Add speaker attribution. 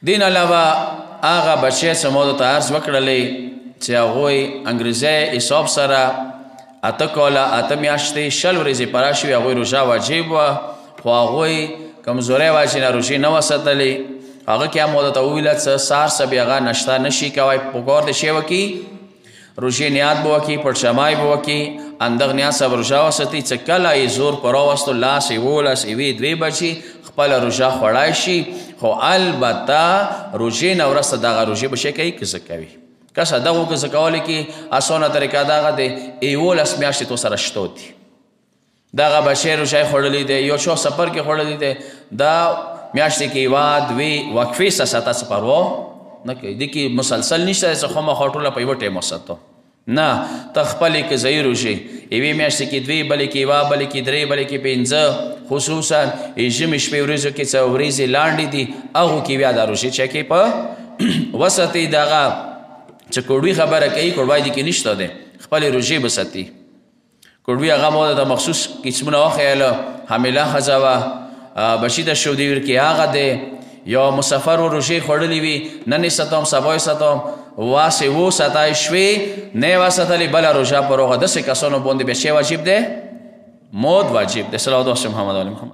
Speaker 1: دین علاوه هغه بچی څه مو درته عرض وکړلې چې هغوی انګریزي حساب سره 8 کاله 8 میاشتې 20 ورځې پوره شوې هغوی روژه واجب وه خو هغوی کمزورۍ وه چې نه روژې نه وه ساتلې هغه کې هم مو درته وویله څه سهار څه بې هغه نشته نه شي کوی پکار د شی وکړي روژې نیت به وکړي پړشمای به وکړي اندغ نیت سره به روژه وساتي چې کله یې زور په راوستو 10 11 2 بجې خپله روژه خوړی شي خو البته روژې نه وروسته دغه روژې به شی کوي قضه کوي کسه دغو قضه کولو کې اسانه طریقه دغه دی 11 میاشتې تو سره شته دي دغه بچی روژه یې خوړلی دی یو شو سفر کې خوړلی دی دا میاشتې کې 1 2 وقفې څه ساته څه پروا نه کوي دې کې مسلسل نشته چې خامخا ټوله په یوه ټایم وساتو نه ته خپلې قضایي روژې یوې میاشتې کې 2 بلې کې 1 بلې کې 3 بلې کې 5 خصوصا ژمي شپې ورځو کې څه ورځې لاندې دي هغو کې بیا دا روژې چې کې په وساتي دغه چې کوډوي خبره کوي کوډوای دې کې نشته دی خپلې روژې به ساتي کوډوي هغه مو د مخصوص قسمونه وښیله حامله ښځه وه بچي د شودي کې هغه دی یا مسافر و روژې خوړلې وي نن یې ساتم سبا یې ساتم واسې وساتی شوې نه یې وساتلې بله روژه پر هغه داسې کسانو باندې بیا شی واجب دی مود واجب دی صلی الله علیه محمد